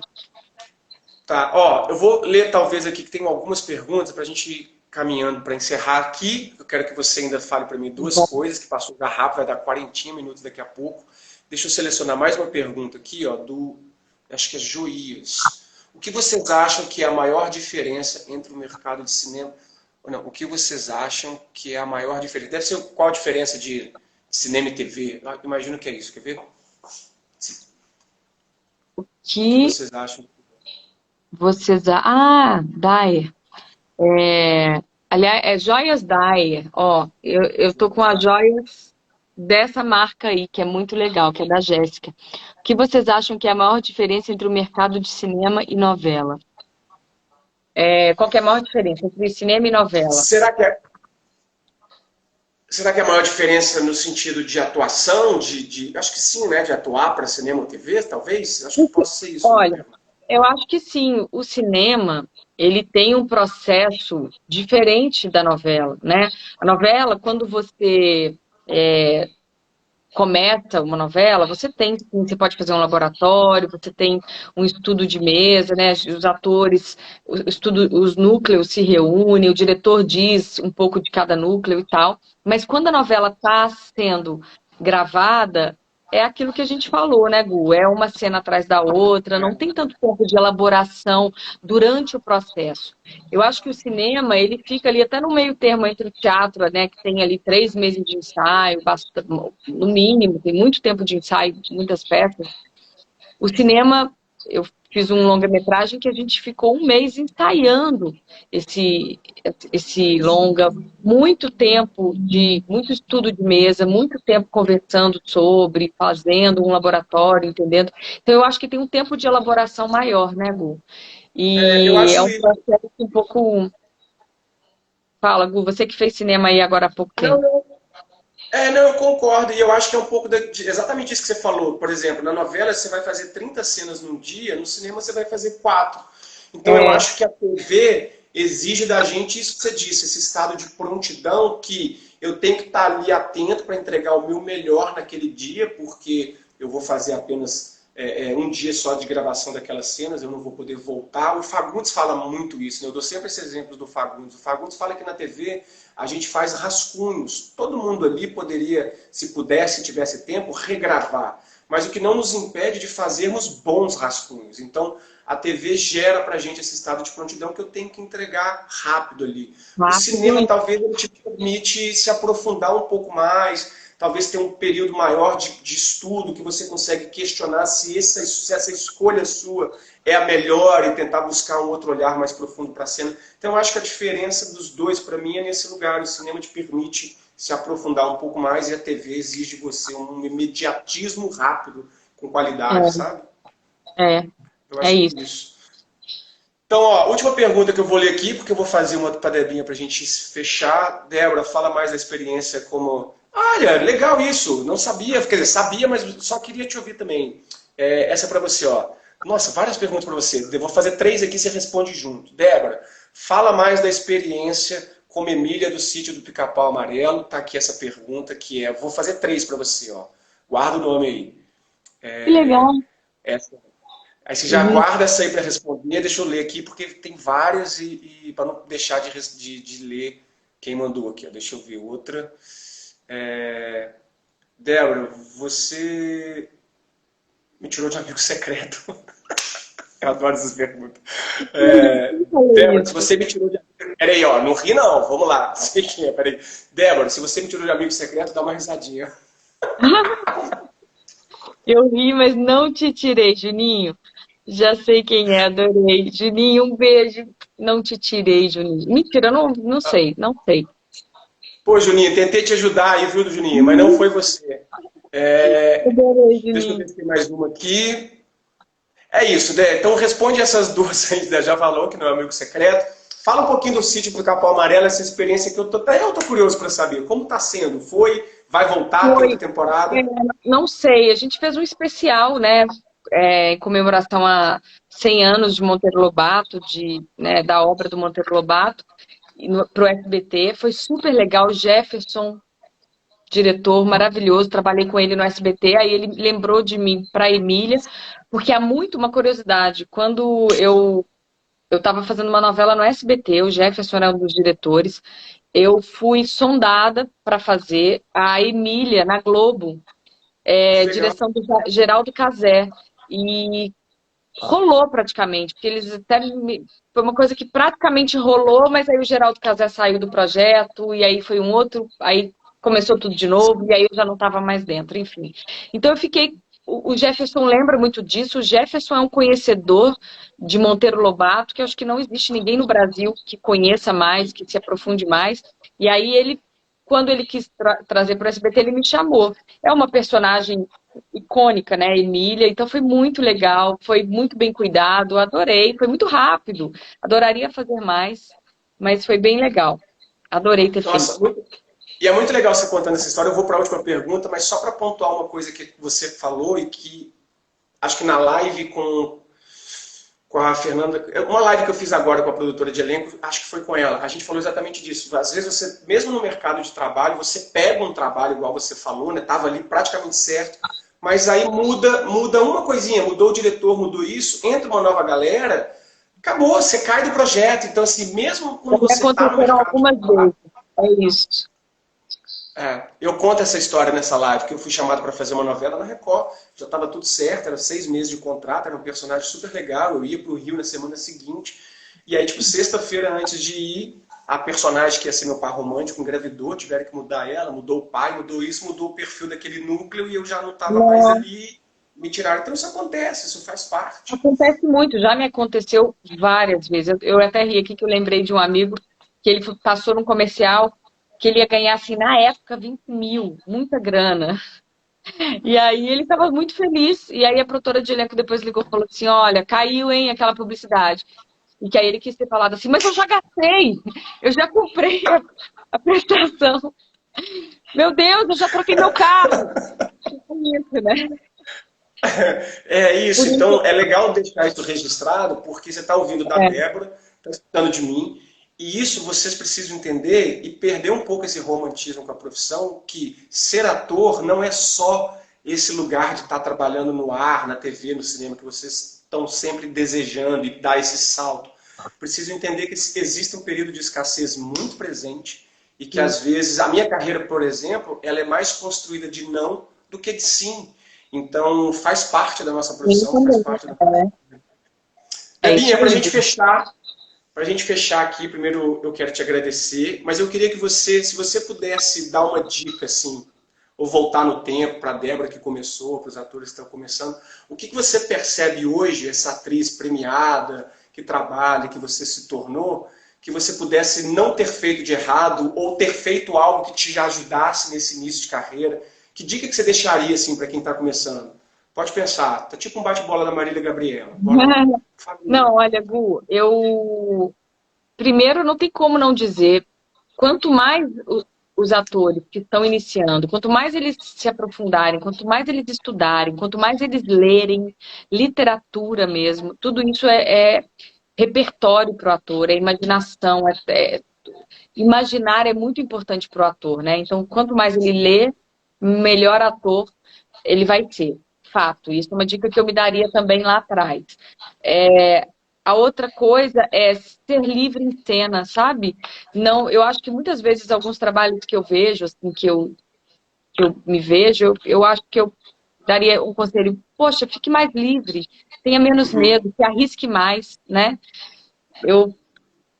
Tá, ó, eu vou ler talvez aqui que tem algumas perguntas para a gente ir caminhando para encerrar aqui. Eu quero que você ainda fale para mim duas coisas, que passou já rápido, vai dar 40 minutos daqui a pouco. Deixa eu selecionar mais uma pergunta aqui, ó, acho que é Joias. O que vocês acham que é a maior diferença entre o mercado de cinema... Não, o que vocês acham que é a maior diferença? Deve ser qual a diferença de cinema e TV? Eu imagino que é isso, quer ver? O que vocês acham? Dyer. Aliás, é Joias Dyer. Ó, eu tô com as joias dessa marca aí, que é muito legal, que é da Jéssica. O que vocês acham que é a maior diferença entre o mercado de cinema e novela? Qual que é a maior diferença entre cinema e novela? Será que é... será que é a maior diferença no sentido de atuação, acho que sim, né? De atuar para cinema ou TV, talvez? Acho que pode ser isso, né, Olha, Débora? eu acho que sim, o cinema, ele tem um processo diferente da novela, né? A novela, quando você começa uma novela, você tem, sim, você pode fazer um laboratório, você tem um estudo de mesa, né? Os atores, os núcleos se reúnem, o diretor diz um pouco de cada núcleo e tal. Mas quando a novela está sendo gravada, é aquilo que a gente falou, né, Gu? É uma cena atrás da outra, não tem tanto tempo de elaboração durante o processo. Eu acho que o cinema, ele fica ali até no meio termo entre o teatro, né, que tem ali 3 meses de ensaio, no mínimo, tem muito tempo de ensaio, muitas peças. O cinema, eu fiz um longa-metragem que a gente ficou 1 mês ensaiando esse, esse longa, muito tempo de muito estudo de mesa, muito tempo conversando sobre, fazendo um laboratório, entendendo? Então eu acho que tem um tempo de elaboração maior, né, Gu? Eu E é acho um isso. processo um pouco. Fala, Gu, você que fez cinema aí agora há pouco tempo. Não, não, eu concordo, e eu acho que é um pouco exatamente isso que você falou. Por exemplo, na novela você vai fazer 30 cenas num dia, no cinema você vai fazer 4. Então eu É, acho que a TV exige da gente isso que você disse, esse estado de prontidão que eu tenho que estar ali atento para entregar o meu melhor naquele dia, porque eu vou fazer apenas um dia só de gravação daquelas cenas, eu não vou poder voltar. O Fagundes fala muito isso, né? Eu dou sempre esse exemplo do Fagundes. O Fagundes fala que na TV a gente faz rascunhos. Todo mundo ali poderia, se pudesse, tivesse tempo, regravar. Mas o que não nos impede de fazermos bons rascunhos. Então, a TV gera pra gente esse estado de prontidão que eu tenho que entregar rápido ali. O rápido cinema, e talvez, ele te permite se aprofundar um pouco mais, talvez ter um período maior de estudo que você consegue questionar se essa escolha sua é a melhor e tentar buscar um outro olhar mais profundo para a cena. Então, eu acho que a diferença dos dois, para mim, é nesse lugar. O cinema te permite se aprofundar um pouco mais e a TV exige de você um imediatismo rápido, com qualidade, sabe? é, Eu é acho que isso. é isso. Então, ó, última pergunta que eu vou ler aqui, porque eu vou fazer uma para a Debinha para a gente fechar. Débora, fala mais da experiência como... Olha, legal isso. Não sabia, quer dizer, sabia, mas só queria te ouvir também. Essa é para você, ó. Nossa, várias perguntas para você. Eu vou fazer 3 aqui e você responde junto. Débora, fala mais da experiência como Emília do sítio do Pica-Pau Amarelo. Tá aqui essa pergunta que é... Vou fazer 3 para você, ó. Guarda o nome aí. Que legal. Essa Aí você já Uhum. guarda essa aí para responder, deixa eu ler aqui, porque tem várias e para não deixar de ler quem mandou aqui. Ó. Deixa eu ver outra. É... Débora, você me tirou de amigo secreto. Eu adoro essas perguntas. Quem falou Débora, se isso? você me tirou de amigo... Peraí, ó, não ri não, vamos lá. Sei quem é, peraí. Débora, se você me tirou de amigo secreto, dá uma risadinha. Eu ri, mas não te tirei, Juninho. Já sei quem é, adorei. Juninho, um beijo. Não te tirei, Juninho. Mentira, não sei, não sei. Pô, Juninho, tentei te ajudar aí, viu, Juninho, mas não foi você. Adorei, Deixa eu ver Juninho. se tem mais uma aqui. É isso, Dé. Então responde essas duas aí, Dé já falou, que não é amigo secreto. Fala um pouquinho do sítio do Capão Amarelo, essa experiência que até eu tô curioso para saber. Como tá sendo? Foi? Vai voltar? Tem outra Foi, é, temporada? não sei, a gente fez um especial, né, em comemoração a 100 anos de Monteiro Lobato, né, da obra do Monteiro Lobato, para o SBT. Foi super legal. O Jefferson, diretor maravilhoso, trabalhei com ele no SBT, aí ele lembrou de mim para Emília, porque há muito uma curiosidade. Quando eu estava fazendo uma novela no SBT, o Jefferson era um dos diretores, eu fui sondada para fazer a Emília na Globo, Que legal. direção do Geraldo Cazé. E rolou praticamente, porque eles até foi uma coisa que praticamente rolou, mas aí o Geraldo Cazé saiu do projeto, e aí foi um outro, aí começou tudo de novo, e aí eu já não estava mais dentro, enfim. Então eu fiquei. O Jefferson lembra muito disso. O Jefferson é um conhecedor de Monteiro Lobato, que eu acho que não existe ninguém no Brasil que conheça mais, que se aprofunde mais. E aí ele, quando ele quis trazer para o SBT, ele me chamou. É uma personagem icônica, né, Emília? Então foi muito legal, foi muito bem cuidado, adorei, foi muito rápido. Adoraria fazer mais, mas foi bem legal. Adorei ter Nossa, feito. E é muito legal você contando essa história. Eu vou para a última pergunta, mas só para pontuar uma coisa que você falou e que acho que na live com a Fernanda, uma live que eu fiz agora com a produtora de elenco, acho que foi com ela. A gente falou exatamente disso. Às vezes você, mesmo no mercado de trabalho, você pega um trabalho, igual você falou, né? Tava ali praticamente certo, mas aí muda uma coisinha, mudou o diretor, mudou isso, entra uma nova galera, acabou, você cai do projeto. Então, assim, mesmo quando Já você está no aconteceram mercado de algumas trabalho, vezes. É isso. eu conto essa história nessa live, que eu fui chamado para fazer uma novela na Record, já estava tudo certo, era 6 meses de contrato, era um personagem super legal, eu ia para o Rio na semana seguinte, e aí, tipo, sexta-feira antes de ir, a personagem que ia ser meu par romântico engravidou, tiveram que mudar ela, mudou o pai, mudou isso, mudou o perfil daquele núcleo, e eu já não estava mais Não, ali, me tiraram. Então isso acontece, isso faz parte. acontece muito, já me aconteceu várias vezes. Eu até ri aqui que eu lembrei de um amigo que ele passou num comercial que ele ia ganhar, assim, na época, 20 mil, muita grana. E aí ele estava muito feliz. E aí a produtora de elenco depois ligou e falou assim: olha, caiu, hein, aquela publicidade. E que aí ele quis ter falado assim: mas eu já gastei, eu já comprei a prestação. Meu Deus, eu já troquei meu carro. Isso, né? É Por isso, isso, então é legal deixar isso registrado, porque você está ouvindo da é, Débora, está escutando de mim, e isso vocês precisam entender e perder um pouco esse romantismo com a profissão, que ser ator não é só esse lugar de estar trabalhando no ar, na TV, no cinema, que vocês estão sempre desejando e dar esse salto. Precisam entender que existe um período de escassez muito presente e que às vezes a minha carreira, por exemplo, ela é mais construída de não do que de sim. Então, faz parte da nossa ele profissão, faz também. parte da... É isso Debinha, aí. para a gente fechar aqui, primeiro eu quero te agradecer, mas eu queria que você, se você pudesse dar uma dica, assim, ou voltar no tempo para a Débora que começou, para os atores que estão começando, o que você percebe hoje, essa atriz premiada, que trabalha, que você se tornou, que você pudesse não ter feito de errado ou ter feito algo que te ajudasse nesse início de carreira? Que dica que você deixaria assim para quem está começando? Pode pensar, tá tipo um bate-bola da Marília Gabriela. Bora lá. Não, olha, Gu, eu primeiro não tem como não dizer, quanto mais os atores que estão iniciando, quanto mais eles se aprofundarem, quanto mais eles estudarem, quanto mais eles lerem literatura mesmo, tudo isso é repertório para o ator, é imaginação, imaginar é muito importante para o ator, né? Então, quanto mais ele lê, melhor ator ele vai ser. Fato. Isso é uma dica que eu me daria também lá atrás. A outra coisa é ser livre em cena, sabe? Não, eu acho que muitas vezes alguns trabalhos que eu vejo, assim, que eu me vejo, eu acho que eu daria um conselho, poxa, fique mais livre, tenha menos Uhum. medo, se arrisque mais, né? Eu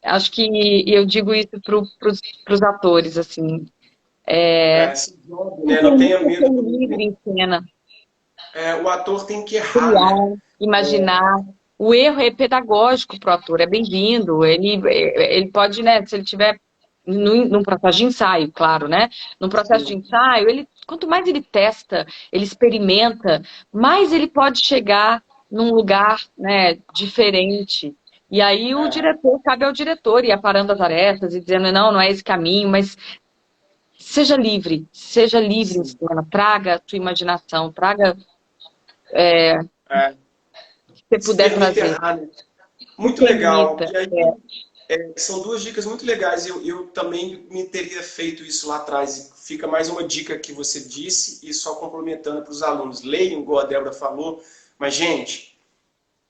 acho que eu digo isso para os atores, assim, Se jogue, se né? Não tenha permita ser medo do livre erro. em cena, O ator tem que errar, né? criar, imaginar. O erro é pedagógico para o ator, é bem-vindo. Ele pode, né, se ele tiver num processo de ensaio, claro, né? Num processo de Sim. ensaio, quanto mais ele testa, ele experimenta, mais ele pode chegar num lugar, né, diferente. E aí o É, diretor, cabe ao diretor ir aparando as arestas e dizendo, não, não é esse caminho, mas seja livre em sim. cena, traga a sua imaginação, traga É, o que você se puder permita trazer. errar, né? Se Muito legal. permita. E aí, são duas dicas muito legais. Eu também me teria feito isso lá atrás. E fica mais uma dica que você disse e só complementando para os alunos. Leiam, igual a Débora falou. Mas, gente,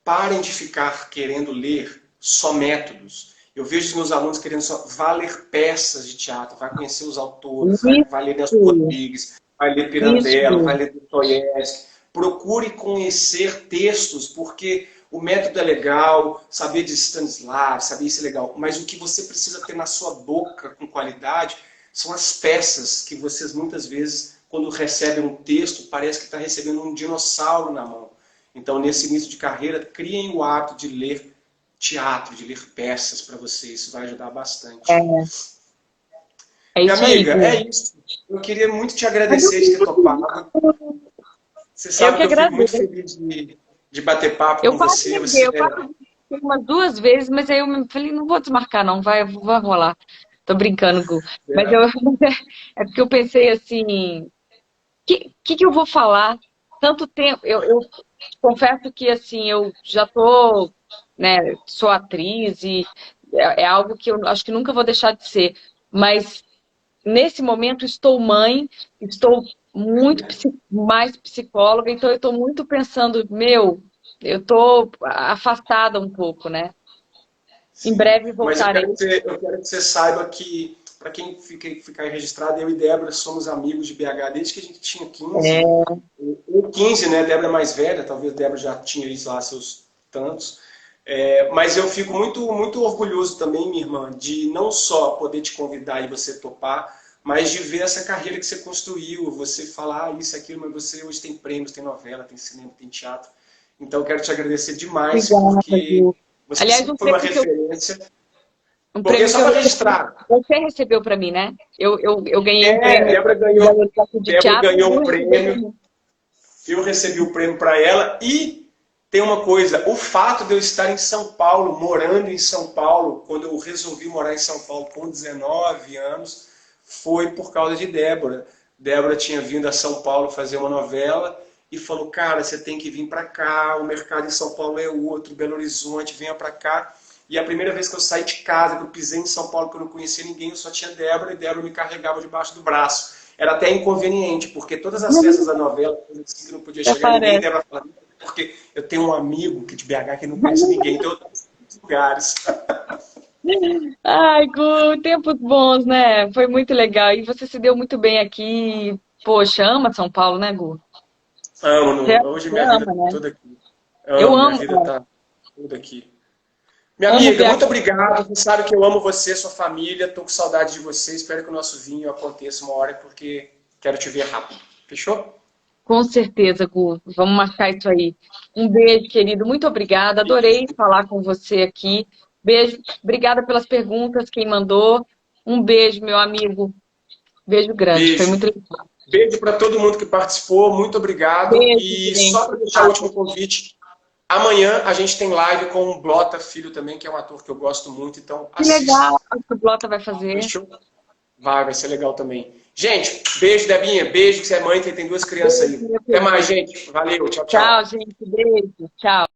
parem de ficar querendo ler só métodos. Eu vejo os meus alunos querendo só vá ler peças de teatro, vai conhecer os autores, vai ler Nelson Isso, Rodrigues, vai ler isso Pirandello, vai mesmo. ler Dostoiévski. Procure conhecer textos, porque o método é legal, saber de Stanislavski, saber isso é legal, mas o que você precisa ter na sua boca com qualidade são as peças que vocês muitas vezes, quando recebem um texto, parece que está recebendo um dinossauro na mão. Então, nesse início de carreira, criem o hábito de ler teatro, de ler peças para vocês. Isso vai ajudar bastante. É Minha isso aí, amiga, Gu. é isso. Eu queria muito te Mas eu agradecer de ter fico- topado. Você eu sabe que que eu fico muito agradeço. feliz de bater papo Eu com quase você. neguei, Você eu quase neguei umas duas vezes, mas aí eu falei, não vou desmarcar não, vai rolar. Tô brincando, Gu. Mas eu, é porque eu pensei assim, que eu vou falar? Tanto tempo, eu confesso que assim, eu já tô, né, sou atriz e é algo que eu acho que nunca vou deixar de ser, mas nesse momento estou mãe, estou muito mais psicóloga, então eu estou muito pensando, eu estou afastada um pouco, né? Em Sim, breve mas eu voltarei. quero eu quero que você saiba que, para quem ficar registrado, eu e Débora somos amigos de BH desde que a gente tinha 15, É, ou 15, né? Débora é mais velha, talvez Débora já tinha isso lá, seus tantos. Mas eu fico muito orgulhoso também, minha irmã, de não só poder te convidar e você topar, mas de ver essa carreira que você construiu, você falar isso, aquilo, mas você hoje tem prêmios, tem novela, tem cinema, tem teatro. Então eu quero te agradecer demais, obrigada, porque Gu. você Aliás, sempre foi uma referência. um Porque prêmio que só eu para recebi, registrar, você recebeu para mim, né? Eu ganhei um prêmio Débora da Orquestra de Débora Teatro e ganhou eu um recebi prêmio, também. eu recebi o prêmio para ela e tem uma coisa, o fato de eu estar em São Paulo, morando em São Paulo, quando eu resolvi morar em São Paulo com 19 anos, foi por causa de Débora. Débora tinha vindo a São Paulo fazer uma novela e falou, cara, você tem que vir para cá, o mercado em São Paulo é outro, Belo Horizonte, venha para cá. E a primeira vez que eu saí de casa, que eu pisei em São Paulo, que eu não conhecia ninguém, eu só tinha Débora, e Débora me carregava debaixo do braço. Era até inconveniente, porque todas as festas da novela, assim, que não podia Até chegar ninguém, parece. Débora falava, porque eu tenho um amigo que de BH que não conhece ninguém, então eu estou em lugares. Ai, Gu, tempos bons, né? Foi muito legal. E você se deu muito bem aqui. Poxa, ama São Paulo, né, Gu? Amo, Você, hoje você minha vida ama, né? toda aqui. Eu Amo, minha amo, vida está toda aqui. Minha amo amiga, muito BH. obrigado. Você sabe que eu amo você, sua família. Estou com saudade de você. Espero que o nosso vinho aconteça uma hora, porque quero te ver rápido. Fechou? Com certeza, Gu. Vamos marcar isso aí. Um beijo, querido. Muito obrigada. Adorei falar com você aqui. Beijo. Obrigada pelas perguntas, quem mandou. Um beijo, meu amigo. Beijo grande. Foi Beijo. muito legal. Beijo para todo mundo que participou. Muito obrigado. Beijo, E gente. só para deixar o último convite, amanhã a gente tem live com o Blota Filho também, que é um ator que eu gosto muito. Então Que assista. legal que o Blota vai fazer. Fechou? Vai ser legal também. Gente, beijo, Debinha. Beijo, que você é mãe, que tem duas crianças Beijo, aí. meu Até mais, querido. gente. Valeu. Tchau, Tchau, tchau. gente. Beijo. Tchau.